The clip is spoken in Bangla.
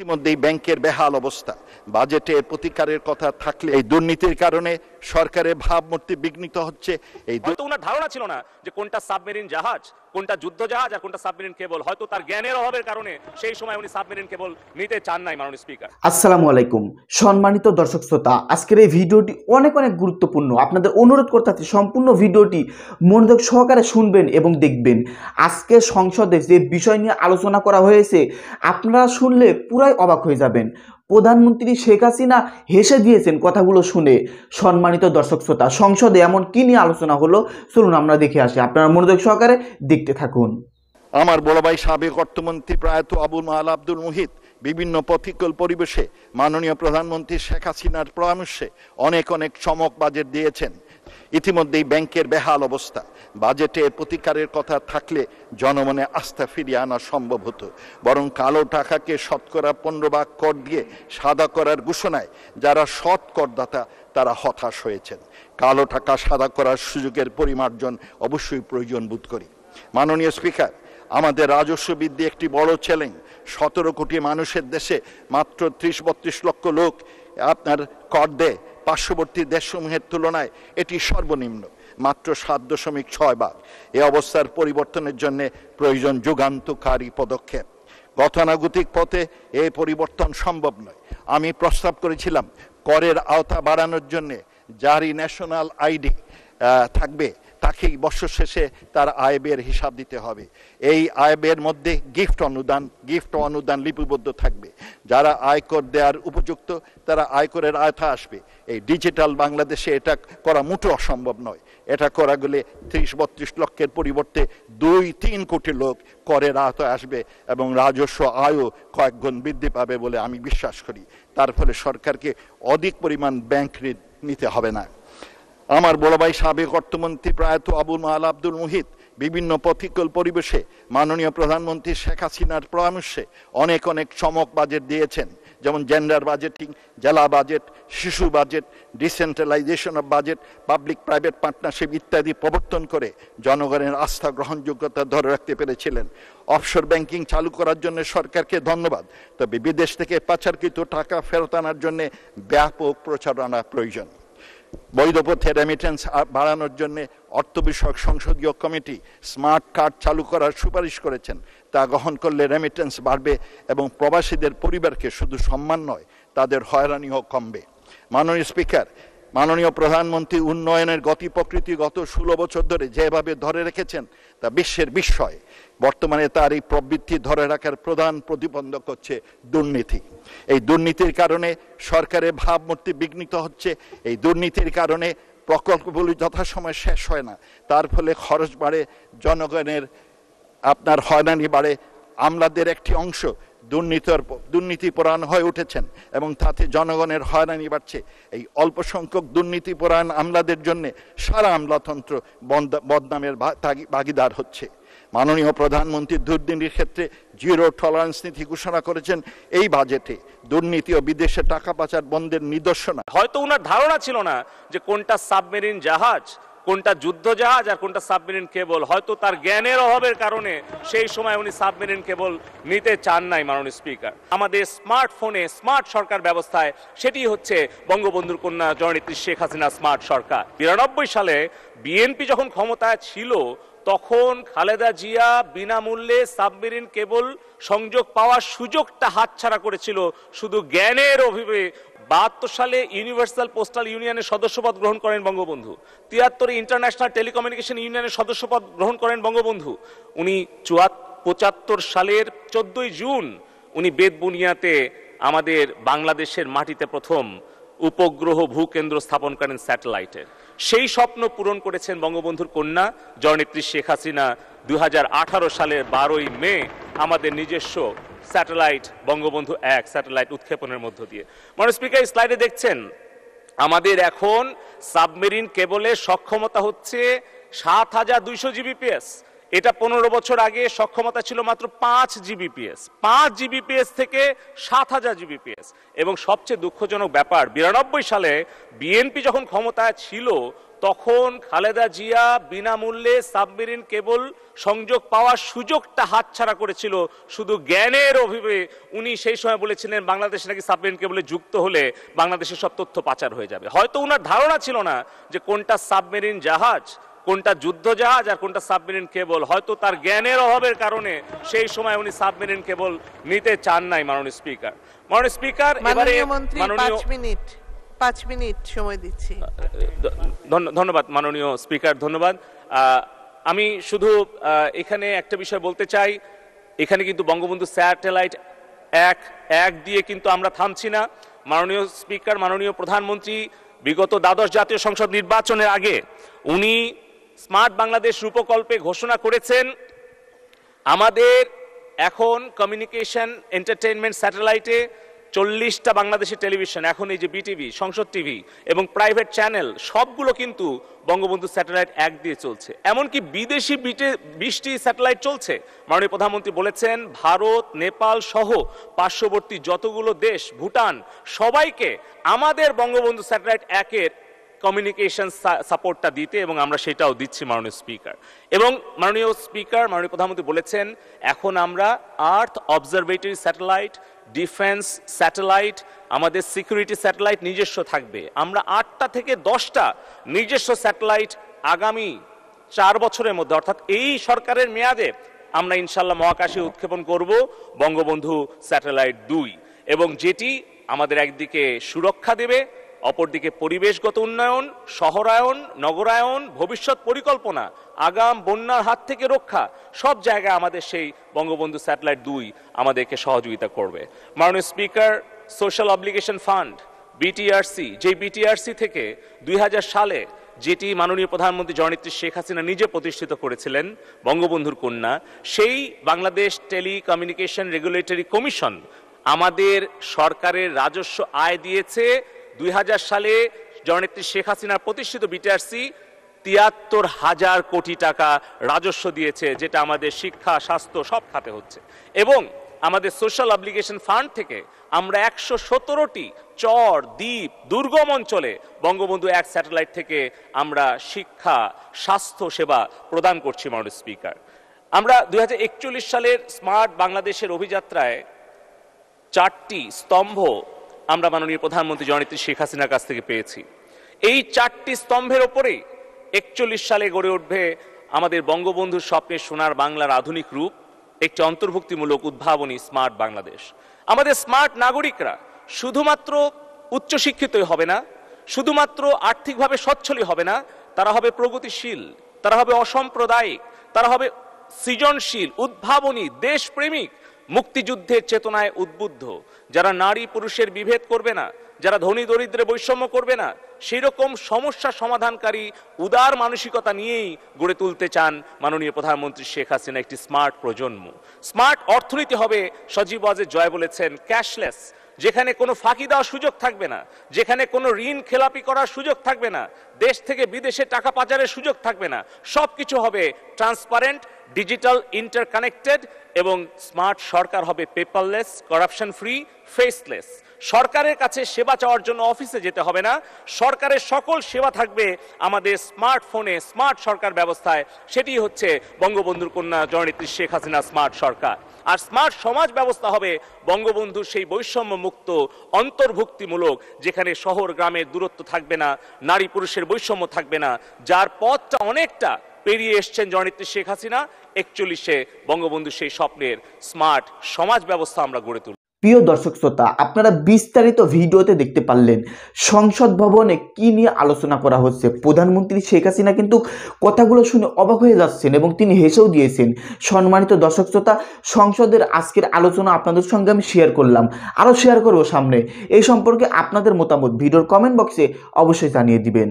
ইতিমধ্যেই ব্যাংকের বেহাল অবস্থা, বাজেটে প্রতিকারের কথা থাকলে এই দুর্নীতির কারণে সরকারের ভাবমূর্তি বিঘ্নিত হচ্ছে। হয়তো ওনার ধারণা ছিল না যে কোনটা সাবমেরিন জাহাজ, কোনটা যুদ্ধ জাহাজ আর কোনটা সাবমেরিন কেবল। হয়তো তার জ্ঞানের অভাবের কারণে সেই সময় উনি সাবমেরিন কেবল নিতে চান নাই। মাননীয় স্পিকার, আসসালামু আলাইকুম সম্মানিত দর্শক শ্রোতা, আজকের এই ভিডিওটি অনেক গুরুত্বপূর্ণ। আপনাদের অনুরোধ করতে চাচ্ছি সম্পূর্ণ ভিডিওটি মনোযোগ সহকারে শুনবেন এবং দেখবেন। আজকে সংসদে যে বিষয় নিয়ে আলোচনা করা হয়েছে আপনারা শুনলে পুরাই অবাক হয়ে যাবেন। প্রধানমন্ত্রী শেখ হাসিনা হেসে দিয়েছেন কথাগুলো শুনে। সম্মানিত দর্শক শ্রোতা, সংসদে এমন কি নিয়ে আলোচনা হলো চলুন আমরা দেখে আসি। আপনারা মনোযোগ সহকারে দেখতে থাকুন। আমার বড় ভাই সাবেক অর্থমন্ত্রী প্রয়াত আবুল মাল আব্দুল মুহিত বিভিন্ন প্রতিকূল পরিবেশে মাননীয় প্রধানমন্ত্রী শেখ হাসিনার পরামর্শে অনেক চমক বাজেট দিয়েছেন। ইতিমধ্যেই ব্যাংকের বেহাল অবস্থা, বাজেটে প্রতিকারের কথা থাকলে জনমনে আস্থা ফিরিয়ে আনা সম্ভব হতো। বরং কালো টাকাকে শতকরা 15 ভাগ কর দিয়ে সাদা করার ঘোষণায় যারা সৎ করদাতা তারা হতাশ হয়েছেন। কালো টাকা সাদা করার সুযোগের পরিমার্জন অবশ্যই প্রয়োজন বোধ করি। মাননীয় স্পিকার, আমাদের রাজস্ব বৃদ্ধি একটি বড় চ্যালেঞ্জ। 17 কোটি মানুষের দেশে মাত্র 30-32 লক্ষ লোক আপনার কর দেয়। পার্শ্ববর্তী দেশসমূহের তুলনায় এটি সর্বনিম্ন, মাত্র 7.6 ভাগ। এই অবস্থার পরিবর্তনের জন্য প্রয়োজন যুগান্তকারী পদক্ষেপ। গতানুগতিক পথে এই পরিবর্তন সম্ভব নয়। আমি প্রস্তাব করেছিলাম করের আওতা বাড়ানোর জন্য জারি ন্যাশনাল আইডি থাকবে, তাকেই বছর শেষে তার আয় ব্যয়ের হিসাব দিতে হবে। এই আয় ব্যয়ের মধ্যে গিফট অনুদান লিপিবদ্ধ থাকবে। যারা আয়কর দেওয়ার উপযুক্ত তারা আয়করের আওতায় আসবে। এই ডিজিটাল বাংলাদেশে এটা করা মোটেও অসম্ভব নয়। এটা করা গেলে 30-32 লক্ষের পরিবর্তে 2-3 কোটি লোক করের আওতায় আসবে এবং রাজস্ব আয়ও কয়েক গুণ বৃদ্ধি পাবে বলে আমি বিশ্বাস করি। তার ফলে সরকারকে অধিক পরিমাণ ব্যাংক ঋণ নিতে হবে না। আমার বড় ভাই সাবেক অর্থমন্ত্রী প্রয়াত আবুল মাল আব্দুল মুহিত বিভিন্ন প্রতিকূল পরিবেশে মাননীয় প্রধানমন্ত্রী শেখ হাসিনার পরামর্শে অনেক চমক বাজেট দিয়েছেন। যেমন জেন্ডার বাজেটিং, জেলা বাজেট, শিশু budget, decentralisation of budget, public private partnership ইত্যাদি প্রবর্তন করে জনগণের আস্থা গ্রহণযোগ্যতা ধরে রাখতে পেরেছিলেন। অফশোর ব্যাংকিং চালু করার জন্য সরকারকে ধন্যবাদ। তবে বিদেশ থেকে পাচারকৃত টাকা ফেরত আনার জন্য ব্যাপক প্রচারণা প্রয়োজন। বৈধ পথে রেমিটেন্স বাড়ানোর জন্য অর্থ বিষয়ক সংসদীয় কমিটি স্মার্ট কার্ড চালু করার সুপারিশ করেছেন। তা গ্রহণ করলে রেমিটেন্স বাড়বে এবং প্রবাসীদের পরিবারকে শুধু সম্মান নয়, তাদের হয়রানিও কমবে। মাননীয় স্পিকার, মাননীয় প্রধানমন্ত্রী উন্নয়নের গতি প্রকৃতি গত 16 বছর ধরে যেভাবে ধরে রেখেছেন তা বিশ্বের বিস্ময়। বর্তমানে তার এই প্রবৃত্তি ধরে রাখার প্রধান প্রতিবন্ধক হচ্ছে দুর্নীতি। এই দুর্নীতির কারণে সরকারের ভাবমূর্তি বিঘ্নিত হচ্ছে। এই দুর্নীতির কারণে প্রকল্পগুলি যথাসময়ে শেষ হয় না। তার ফলে খরচ বাড়ে, জনগণের আপনার হয়রানি বাড়ে। আমলাদের একটি অংশ দুর্নীতিপরায়ণ হয়ে উঠেছেন এবং তাতে জনগণের হয়রানি বাড়ছে। এই অল্প সংখ্যক দুর্নীতিপরায়ণ আমলাদের জন্য সারা আমলাতন্ত্র বদনামের ভাগিদার হচ্ছে। মাননীয় প্রধানমন্ত্রী দুর্নীতির ক্ষেত্রে জিরো টলারেন্স নীতি ঘোষণা করেছেন। এই বাজেটে দুর্নীতি ও বিদেশে টাকা পাচার বন্ধের নিদর্শন। হয়তো ওনার ধারণা ছিল না যে কোনটা সাবমেরিন জাহাজ, কোনটা যুদ্ধ জাহাজ আর কোনটা সাবমেরিন কেবল। হয়তো তার জ্ঞানের অভাবের কারণে সেই সময় উনি সাবমেরিন কেবল নিতে চান নাই। মাননীয় স্পিকার, আমাদের স্মার্টফোনে স্মার্ট সরকার ব্যবস্থায় সেটি হচ্ছে বঙ্গবন্ধুর কন্যা জননেত্রী শেখ হাসিনা স্মার্ট সরকার। 92 সালে বিএনপি যখন ক্ষমতায় ছিল তখন খালেদা জিয়া বিনামূল্যে সাবমেরিন কেবল সংযোগ পাওয়ার সুযোগটা হাতছাড়া করেছিল শুধু জ্ঞানের অভাবে। 72 সালে ইউনিভার্সাল পোস্টাল ইউনিয়নের সদস্যপদ গ্রহণ করেন বঙ্গবন্ধু। 73 ইন্টারন্যাশনাল টেলিকমিউনিকেশন ইউনিয়নের সদস্যপদ গ্রহণ করেন বঙ্গবন্ধু। উনি 75 সালের 14 জুন উনি বেতবুনিয়াতে আমাদের বাংলাদেশের মাটিতে প্রথম উপগ্রহ ভূকেন্দ্র স্থাপন করেন স্যাটেলাইটের। সেই স্বপ্ন পূরণ করেছেন বঙ্গবন্ধুর কন্যা জননেত্রী শেখ হাসিনা 2018 সালের 12ই মে আমাদের নিজস্ব স্যাটেলাইট বঙ্গবন্ধু 1 স্যাটেলাইট উৎক্ষেপণের মধ্য দিয়ে। মাননীয় স্পিকার, স্লাইডে দেখছেন আমাদের এখন সাবমেরিন কেবলের সক্ষমতা হচ্ছে 7200 GBps। এটা 15 বছর আগে সক্ষমতা ছিল মাত্র 5 জিবিপিএস, 5 জিবিপিএস থেকে 7000 জিবিপিএস। এবং সবচেয়ে দুঃখজনক ব্যাপার, 92 সালে বিএনপি যখন ক্ষমতায় ছিল তখন খালেদা জিয়া বিনামূল্যে সাবমেরিন কেবল সংযোগ পাওয়ার সুযোগটা হাতছাড়া করেছিল শুধু জ্ঞানের অভিবে। উনি সেই সময় বলেছিলেন বাংলাদেশ নাকি সাবমেরিন কেবলে যুক্ত হলে বাংলাদেশের সব তথ্য পাচার হয়ে যাবে। হয়তো উনার ধারণা ছিল না যে কোনটা সাবমেরিন জাহাজ, কোনটা যুদ্ধ জাহাজ আর কোনটা সাবমেরিন কেবল। হয়তো তার জ্ঞানের অভাবের কারণে সেই সময় উনি সাবমেরিন কেবল নিতে চান নাই। মাননীয় স্পিকার, মাননীয় স্পিকার, এবারে মাননীয় 5 মিনিট সময় দিচ্ছি। ধন্যবাদ মাননীয় স্পিকার, ধন্যবাদ। আমি শুধু এখানে একটা বিষয় বলতে চাই, এখানে কিন্তু বঙ্গবন্ধু স্যাটেলাইট এক দিয়ে কিন্তু আমরা থামছি না। মাননীয় স্পিকার, মাননীয় প্রধানমন্ত্রী বিগত দ্বাদশ জাতীয় সংসদ নির্বাচনের আগে উনি স্মার্ট বাংলাদেশ রূপকল্পে ঘোষণা করেছেন আমাদের এখন কমিউনিকেশন এন্টারটেইনমেন্ট স্যাটেলাইটে 40টা বাংলাদেশের টেলিভিশন, এখন এই যে বিটিভি, সংসদ টিভি এবং প্রাইভেট চ্যানেল সবগুলো কিন্তু বঙ্গবন্ধু স্যাটেলাইট 1 দিয়ে চলছে। এমনকি বিদেশি 20টি স্যাটেলাইট চলছে। মাননীয় প্রধানমন্ত্রী বলেছেন ভারত, নেপাল সহ পার্শ্ববর্তী যতগুলো দেশ, ভুটান, সবাইকে আমাদের বঙ্গবন্ধু স্যাটেলাইট 1-এর কমিউনিকেশন সাপোর্টটা দিতে, এবং আমরা সেটাও দিচ্ছি মাননীয় স্পিকার। এবং মাননীয় স্পিকার, মাননীয় প্রধানমন্ত্রী বলেছেন এখন আমরা আর্থ অবজারভেটরি স্যাটেলাইট, ডিফেন্স স্যাটেলাইট, আমাদের সিকিউরিটি স্যাটেলাইট নিজস্ব থাকবে। আমরা 8টা থেকে 10টা নিজস্ব স্যাটেলাইট আগামী 4 বছরের মধ্যে, অর্থাৎ এই সরকারের মেয়াদে আমরা ইনশাল্লাহ মহাকাশে উৎক্ষেপণ করব বঙ্গবন্ধু স্যাটেলাইট 2, এবং যেটি আমাদের একদিকে সুরক্ষা দেবে, অপরদিকে পরিবেশগত উন্নয়ন, শহরায়ন, নগরায়ন, ভবিষ্যৎ পরিকল্পনা, আগাম বন্যার হাত থেকে রক্ষা, সব জায়গায় আমাদের সেই বঙ্গবন্ধু স্যাটেলাইট 2 আমাদেরকে সহযোগিতা করবে। মাননীয় speaker, social obligation fund BTRC, যে বিটিআরসি থেকে 2000 সালে যেটি মাননীয় প্রধানমন্ত্রী জননেত্রী শেখ হাসিনা নিজে প্রতিষ্ঠিত করেছিলেন বঙ্গবন্ধুর কন্যা, সেই বাংলাদেশ টেলিকমিউনিকেশন রেগুলেটরি কমিশন আমাদের সরকারের রাজস্ব আয় দিয়েছে। 2000 সালে জননেত্রী শেখ হাসিনার প্রতিষ্ঠিত বিটিআরসি 73,000 কোটি টাকা রাজস্ব দিয়েছে, যেটা আমাদের শিক্ষা, স্বাস্থ্য সব খাতে হচ্ছে। এবং আমাদের সোশ্যাল অবলিগেশন ফান্ড থেকে আমরা 117টি চর, দ্বীপ, দুর্গম অঞ্চলে বঙ্গবন্ধু 1 স্যাটেলাইট থেকে আমরা শিক্ষা, স্বাস্থ্য সেবা প্রদান করছি। মাননীয় স্পিকার, আমরা 2041 সালের স্মার্ট বাংলাদেশের অভিযাত্রায় 4টি স্তম্ভ আমরা মাননীয় প্রধানমন্ত্রী জননেত্রী শেখ হাসিনার কাছ থেকে পেয়েছি। এই 4টি স্তম্ভের ওপরেই 41 সালে গড়ে উঠবে আমাদের বঙ্গবন্ধুর স্বপ্নের সোনার বাংলার আধুনিক রূপ, একটি অন্তর্ভুক্তিমূলক উদ্ভাবনী স্মার্ট বাংলাদেশ। আমাদের স্মার্ট নাগরিকরা শুধুমাত্র উচ্চশিক্ষিতই হবে না, শুধুমাত্র আর্থিকভাবে সচ্ছলই হবে না, তারা হবে প্রগতিশীল, তারা হবে অসাম্প্রদায়িক, তারা হবে সৃজনশীল, উদ্ভাবনী, দেশপ্রেমিক, মুক্তিযুদ্ধের চেতনায় উদ্বুদ্ধ, যারা নারী পুরুষের বিভেদ করবে না, যারা ধনী দরিদ্রে বৈষম্য করবে না, সেই রকম সমস্যা সমাধানকারী উদার মানসিকতা নিয়েই গড়ে তুলতে চান মাননীয় প্রধানমন্ত্রী শেখ হাসিনা একটি স্মার্ট প্রজন্ম। স্মার্ট অর্থনীতি হবে, সজীব ওয়াজেদ জয় বলেছেন, ক্যাশলেস, যেখানে কোনো ফাঁকি দেওয়ার সুযোগ থাকবে না, যেখানে কোনো ঋণ খেলাপি করার সুযোগ থাকবে না, দেশ থেকে বিদেশে টাকা পাচারের সুযোগ থাকবে না, সবকিছু হবে ট্রান্সপারেন্ট, ডিজিটাল, ইন্টারকানেক্টেড, এবং স্মার্ট সরকার হবে পেপারলেস, করাপশন ফ্রি, ফেসলেস। সরকারের কাছে সেবা চাওয়ার জন্য অফিসে যেতে হবে না, সরকারের সকল সেবা থাকবে আমাদের স্মার্টফোনে, স্মার্ট সরকার ব্যবস্থায়। সেটি হচ্ছে বঙ্গবন্ধুর কন্যা জননেত্রী শেখ হাসিনা স্মার্ট সরকার। আর স্মার্ট সমাজ ব্যবস্থা হবে বঙ্গবন্ধুর সেই বৈষম্য মুক্ত, অন্তর্ভুক্তিমূলক, যেখানে শহর গ্রামের দূরত্ব থাকবে না, নারী পুরুষের বৈষম্য থাকবে না, যার পথটা অনেকটা পেরিয়ে এসছেন জননেত্রী শেখ হাসিনা। 41-এ বঙ্গবন্ধু সেই স্বপ্নের স্মার্ট সমাজ ব্যবস্থা আমরা গড়ে তুলব। প্রিয় দর্শক শ্রোতা, আপনারা বিস্তারিত ভিডিওতে দেখতে পারলেন সংসদ ভবনে কি নিয়ে আলোচনা করা হচ্ছে। প্রধানমন্ত্রী শেখ হাসিনা কিন্তু কথাগুলো শুনে অবাক হয়ে যাচ্ছেন এবং তিনি হেসেও দিয়েছেন। সম্মানিত দর্শক শ্রোতা, সংসদের আজকের আলোচনা আপনাদের সঙ্গে আমি শেয়ার করলাম, আরও শেয়ার করব সামনে। এই সম্পর্কে আপনাদের মতামত ভিডিওর কমেন্ট বক্সে অবশ্যই জানিয়ে দিবেন।